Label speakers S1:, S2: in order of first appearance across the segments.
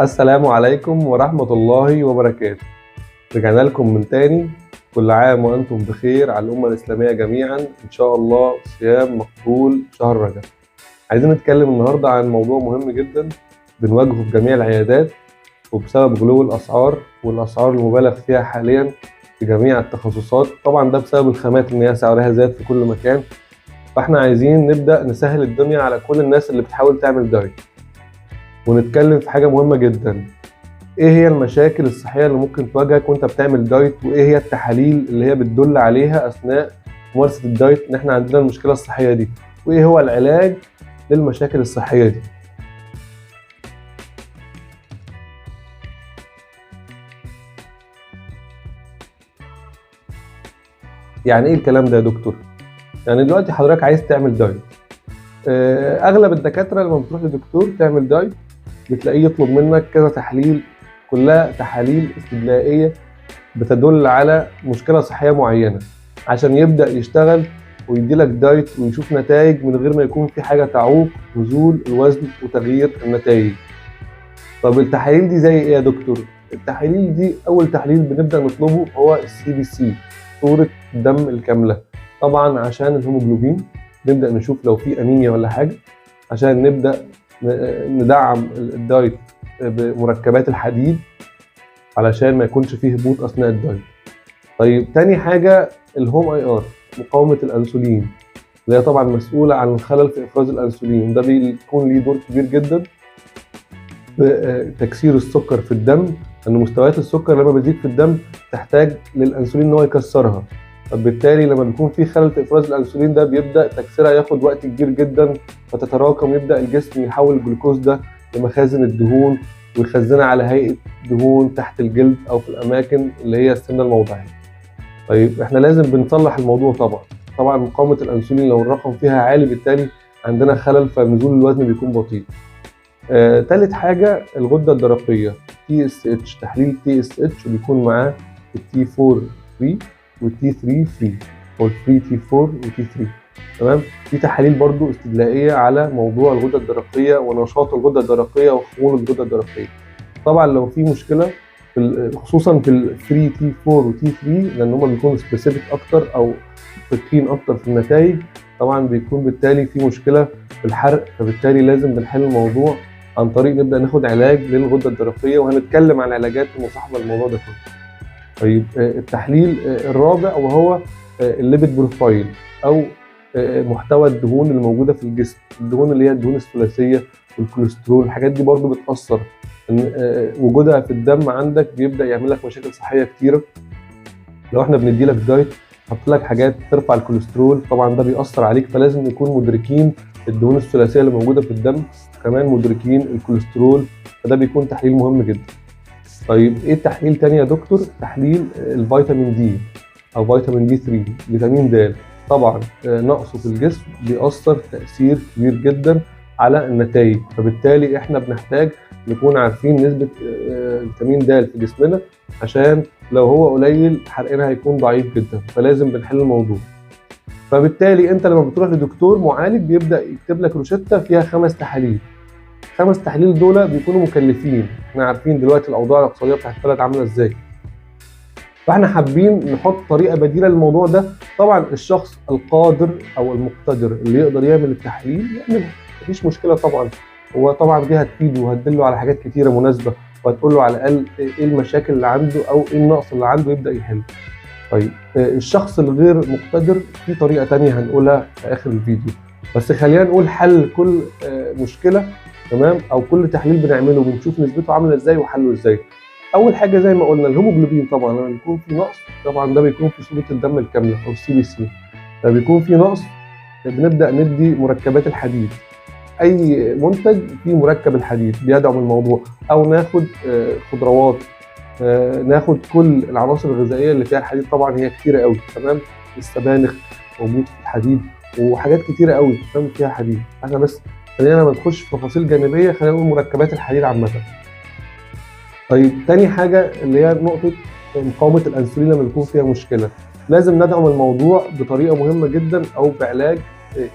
S1: السلام عليكم ورحمة الله وبركاته. رجعنا لكم من تاني. كل عام وأنتم بخير على الأمة الإسلامية جميعا إن شاء الله. صيام مقبول شهر رجب. عايزين نتكلم النهاردة عن موضوع مهم جدا بنواجهه في جميع العيادات، وبسبب غلو الأسعار والأسعار المبالغ فيها حاليا في جميع التخصصات. طبعا ده بسبب الخامات إن هي سعرها زاد في كل مكان. فاحنا عايزين نبدأ نسهل الدنيا على كل الناس اللي بتحاول تعمل دايت، ونتكلم في حاجة مهمة جدا. ايه هي المشاكل الصحية اللي ممكن تواجهك وانت بتعمل دايت، وايه هي التحاليل اللي هي بتدل عليها اثناء ممارسة الدايت ان احنا عندنا المشكلة الصحية دي، وايه هو العلاج للمشاكل الصحية دي. يعني ايه الكلام ده يا دكتور؟ يعني دلوقتي حضرتك عايز تعمل دايت. اغلب الدكاترة لما بتروح لدكتور تعمل دايت بتلاقيه يطلب منك كذا تحليل، كلها تحاليل استدلائية بتدل على مشكلة صحية معينة، عشان يبدأ يشتغل ويديلك دايت ويشوف نتائج من غير ما يكون في حاجة تعوق نزول الوزن وتغيير النتائج. طب التحاليل دي زي ايه يا دكتور؟ التحاليل دي أول تحليل بنبدأ نطلبه هو السي بي سي، صورة الدم الكاملة. طبعا عشان الهيموجلوبين نبدأ نشوف لو في أنيميا ولا حاجة، عشان نبدأ ندعم الدايت بمركبات الحديد علشان ما يكونش فيه هبوط اثناء الدايت. طيب تاني حاجه الهوم اي ار، مقاومه الانسولين، اللي هي طبعا مسؤوله عن الخلل في افراز الانسولين. ده بيكون ليه دور كبير جدا في تكسير السكر في الدم، لان مستويات السكر لما بتزيد في الدم تحتاج للانسولين ان هو يكسرها. فبالتالي لما بيكون في خلل في افراز الانسولين ده بيبدا تكسيرها ياخد وقت كبير جدا، فتتراكم، يبدا الجسم يحول الجلوكوز ده لمخازن الدهون ويخزنها على هيئه دهون تحت الجلد او في الاماكن اللي هي السمنه الموضعيه. طيب احنا لازم بنصلح الموضوع. طبعا مقاومه الانسولين لو الرقم فيها عالي بالتالي عندنا خلل، فنزول الوزن بيكون بطيء. تالت حاجه الغده الدرقيه، تي اس اتش، تحليل تي اس اتش وبيكون معاه التي 4 فري والتي 3 فري، او الفري تي 4 وتي 3. تمام. دي تحاليل برضو استدلائيه على موضوع الغده الدرقيه ونشاط الغده الدرقيه وخمول الغده الدرقيه. طبعا لو في مشكله خصوصا في الفري تي 4 وتي 3، لان هم بيكونوا سبيسيفيك اكتر او دقيقين اكتر في النتائج، طبعا بيكون بالتالي في مشكله في الحرق، فبالتالي لازم بنحل الموضوع عن طريق نبدا ناخد علاج للغده الدرقيه، وهنتكلم عن العلاجات المصاحبه للموضوع ده كله. طيب التحليل الرابع وهو الليبيد بروفايل، او محتوى الدهون اللي موجوده في الجسم، الدهون اللي هي الدهون الثلاثيه والكوليسترول. الحاجات دي برضو بتاثر، ان وجودها في الدم عندك بيبدا يعمل لك مشاكل صحيه كتيره. لو احنا بندي لك دايت نحط لك حاجات ترفع الكوليسترول، طبعا ده بيأثر عليك، فلازم نكون مدركين الدهون الثلاثيه اللي موجوده في الدم، كمان مدركين الكوليسترول، فده بيكون تحليل مهم جدا. طيب ايه التحليل تاني يا دكتور؟ تحليل الفيتامين دي او فيتامين دي 3، فيتامين د. طبعا نقصه في الجسم بيأثر تأثير كبير جدا على النتائج، فبالتالي احنا بنحتاج نكون عارفين نسبة فيتامين د في جسمنا، عشان لو هو قليل حرقنا هيكون ضعيف جدا، فلازم بنحل الموضوع. فبالتالي انت لما بتروح لدكتور معالج بيبدأ يكتب لك روشتة فيها 5 تحاليل. 5 تحاليل دول بيكونوا مكلفين، احنا عارفين دلوقتي الاوضاع الاقتصاديه بتاعت البلد عامله ازاي، فاحنا حابين نحط طريقه بديله للموضوع ده. طبعا الشخص القادر او المقتدر اللي يقدر يعمل التحليل يعملها، مفيش مشكله طبعا. هو طبعا دي هتفيده وهتدله على حاجات كتيره مناسبه، وهتقول له على الاقل ايه المشاكل اللي عنده او ايه النقص اللي عنده يبدا يحل. طيب الشخص الغير مقتدر في طريقه تانية هنقولها في اخر الفيديو، بس خلينا نقول حل كل مشكله. تمام. او كل تحليل بنعمله بنشوف نسبته عامله ازاي وحله ازاي. اول حاجه زي ما قلنا الهيموجلوبين، طبعا لما بيكون في نقص طبعا ده بيكون في صوره الدم الكامله او السي بي سي. لما بيكون في نقص بنبدا ندي مركبات الحديد، اي منتج فيه مركب الحديد بيدعم الموضوع، او ناخد خضروات، ناخد كل العناصر الغذائيه اللي فيها الحديد. طبعا هي كتيره قوي. تمام. السبانخ موجود في الحديد، وحاجات كتيره قوي تمام فيها حديد. احنا بس خلينا ما ندخلش في تفاصيل جانبيه، خلينا نقول مركبات الحديد عامه. طيب تاني حاجه اللي هي نقطه مقاومه الانسولين لما بيكون فيها مشكله، لازم ندعم الموضوع بطريقه مهمه جدا او بعلاج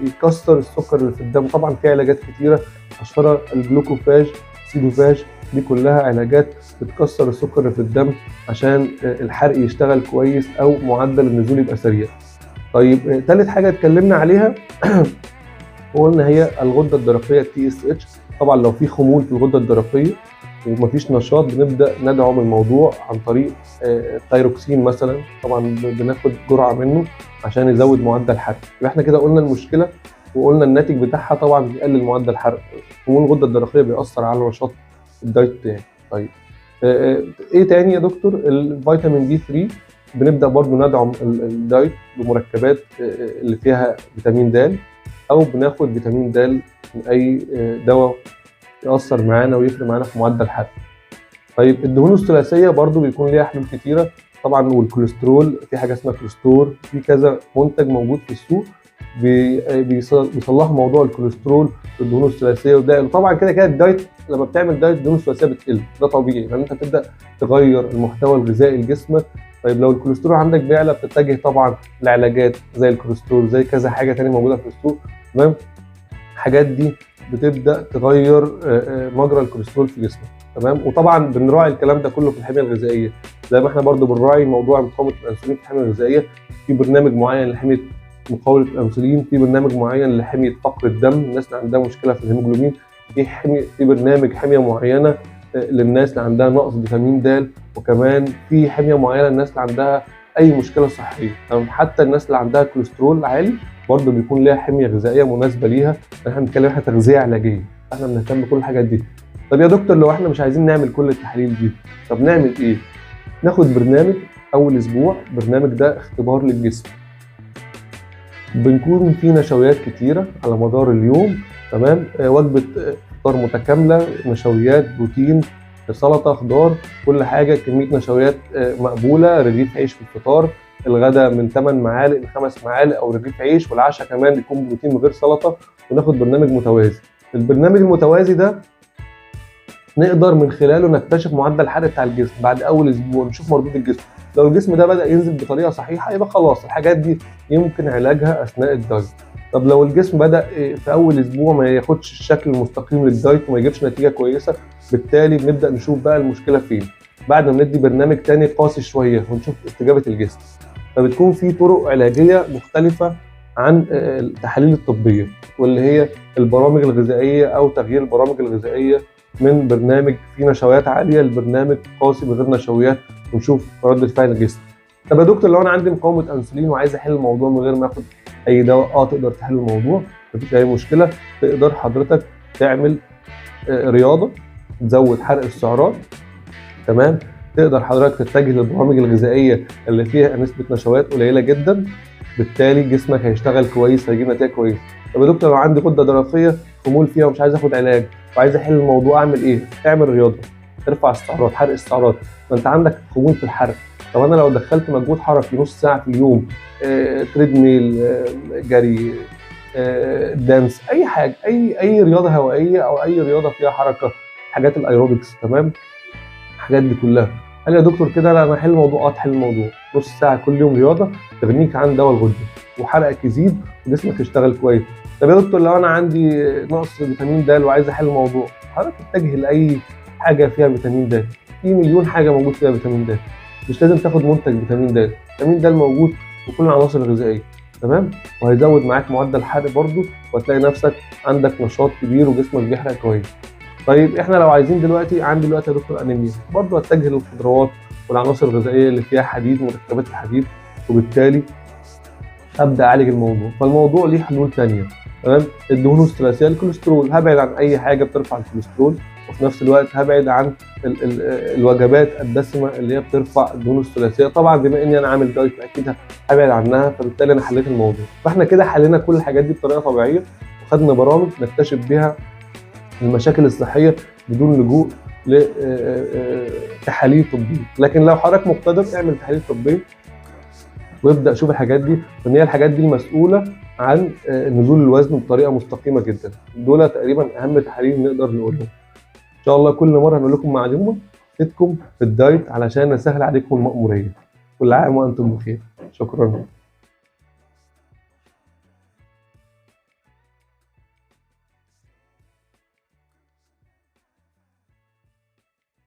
S1: يكسر السكر اللي في الدم. طبعا في علاجات كتيره اشهرها الجلوكوفاج، سيدوفاج، دي كلها علاجات بتكسر السكر اللي في الدم عشان الحرق يشتغل كويس او معدل النزول يبقى سريع. طيب تالت حاجه اتكلمنا عليها وقلنا هي الغده الدرقيه TSH. طبعا لو في خمول في الغده الدرقيه ومفيش نشاط بنبدا ندعم الموضوع عن طريق الثايروكسين مثلا. طبعا بناخد جرعه منه عشان يزود معدل الحرق. يبقى احنا كده قلنا المشكله وقلنا الناتج بتاعها طبعا بيقلل معدل الحرق. خمول الغده الدرقيه بيأثر على نشاط الدايت بتاعي. طيب ايه تاني يا دكتور؟ الفيتامين دي 3 بنبدا برضو ندعم الدايت بمركبات اللي فيها فيتامين د، او بناخد فيتامين د من اي دواء يأثر معانا ويفرق معانا في معدل الحرق. طيب الدهون الثلاثيه برضو بيكون ليها حلول كتيره طبعا، والكوليسترول في حاجه اسمها كوليسترول، في كذا منتج موجود في السوق بيصلحوا موضوع الكوليسترول والدهون الثلاثيه. وده طبعا كده كده الدايت لما بتعمل دايت الدهون الثلاثيه بتقل، ده طبيعي لان انت تبدا تغير المحتوى الغذائي لجسمك. طيب لو الكوليسترول عندك بيعلى بتتجه طبعا لعلاجات زي الكوليسترول، زي كذا حاجه ثانيه موجوده في السوق. تمام، الحاجات دي بتبدا تغير مجرى الكوليسترول في جسمك. تمام، وطبعا بنراعي الكلام ده كله في الحميه الغذائيه، زي ما احنا برضو بنراعي موضوع مقاومه الانسولين في الحميه الغذائيه. في برنامج معين لحميه مقاومه الانسولين، في برنامج معين لحميه فقر الدم الناس اللي عندها مشكله في الهيموجلوبين، في برنامج حميه معينه للناس اللي عندها نقص فيتامين د، وكمان في حميه معينه للناس اللي عندها اي مشكله صحيه. حتى الناس اللي عندها كوليسترول عالي برضه بيكون ليها حميه غذائيه مناسبه ليها. احنا بنتكلم احنا تغذيه علاجيه، احنا بنهتم بكل الحاجات دي. طب يا دكتور لو احنا مش عايزين نعمل كل التحاليل دي، طب نعمل ايه؟ ناخد برنامج اول اسبوع، برنامج ده اختبار للجسم. بنكون فيه نشويات كتيره على مدار اليوم. تمام، وجبه فطار متكامله، نشويات، بروتين، سلطه، خضار، كل حاجه، كميه نشويات مقبوله، رغيف عيش في الفطار، الغداء من 8 معالق ل 5 معالق او رغيف عيش، والعشاء كمان يكون بروتين من غير سلطه. وناخد برنامج متوازي. البرنامج المتوازي ده نقدر من خلاله نكتشف معدل الحرق بتاع الجسم بعد اول اسبوع، نشوف مردود الجسم. لو الجسم ده بدا ينزل بطريقه صحيحه يبقى خلاص الحاجات دي يمكن علاجها اثناء الدايت. طب لو الجسم بدا في اول اسبوع ما ياخدش الشكل المستقيم للدايت وما يجيبش نتيجه كويسه، بالتالي بنبدا نشوف بقى المشكله فين بعد ما ندي برنامج تاني قاسي شويه ونشوف استجابه الجسم. فبتكون في طرق علاجيه مختلفه عن التحاليل الطبيه، واللي هي البرامج الغذائيه او تغيير البرامج الغذائيه من برنامج فيه نشويات عاليه لبرنامج قاسي من غير نشويات ونشوف رده فعل الجسم. طب يا دكتور لو انا عندي مقاومه انسولين وعايز احل الموضوع من غير ما اخد اي دواء، تقدر تحل الموضوع مفيش اي مشكله. تقدر حضرتك تعمل رياضه تزود حرق السعرات. تمام، تقدر حضرتك تتجه للبرامج الغذائيه اللي فيها نسبه نشويات قليله جدا، بالتالي جسمك هيشتغل كويس، هيجيب نتيجه كويسه. طب يا دكتور لو عندي غده درقيه خمول فيها ومش عايز اخد علاج وعايز احل الموضوع اعمل ايه؟ اعمل رياضه، ارفع السعرات، حرق السعرات. ما انت عندك خمول في الحرق. طب انا لو دخلت مجهود حركي نص ساعه في اليوم، تريد ميل، جري، دانس، اي حاجه، اي رياضه هوائيه او اي رياضه فيها حركه، حاجات الايروبكس. تمام، الحاجات دي كلها. قال يا دكتور كده انا هحل الموضوع. تحل الموضوع نص ساعه كل يوم رياضه تغنيك عن دواء الغده وحرقك يزيد وجسمك يشتغل كويس. طب يا دكتور لو انا عندي نقص فيتامين د وعايز احل الموضوع، حضرتك تتجه لاي حاجه فيها فيتامين د. في مليون حاجه موجود فيها فيتامين د، مش لازم تاخد منتج فيتامين د. فيتامين د موجود في كل العناصر الغذائيه. تمام، وهيزود معاك معدل الحرق برضه، وهتلاقي نفسك عندك نشاط كبير وجسمك بيحرق كويس. طيب احنا لو عايزين دلوقتي، عندي دلوقتي يا دكتور انيميا، برضه هتجه للخضروات والعناصر الغذائيه اللي فيها حديد، مركبات الحديد، وبالتالي ابدا اعالج الموضوع. فالموضوع ليه حلول ثانيه. تمام، الدهون الثلاثيه، الكوليسترول، هبعد عن اي حاجه بترفع الكوليسترول، وفي نفس الوقت هبعد عن الوجبات الدسمه اللي هي بترفع الدهون الثلاثيه. طبعا بما اني انا عامل دايت اكيد هبعد عنها، فبالتالي انا حليت الموضوع. فاحنا كده حلينا كل الحاجات دي بطريقه طبيعيه، وخدنا برامج نكتشف بيها المشاكل الصحيه بدون لجوء لتحاليل طبيه. لكن لو حضرتك مقتدر اعمل تحاليل طبيه وابدا شوف الحاجات دي، لان هي الحاجات دي المسؤوله عن نزول الوزن بطريقه مستقيمه جدا. دول تقريبا اهم تحاليل نقدر نقولهم. ان شاء الله كل مره هنقول لكم معلومه تفيدكم في الدايت علشان نسهل عليكم المأموريه. كل عام وانتم بخير. شكرا.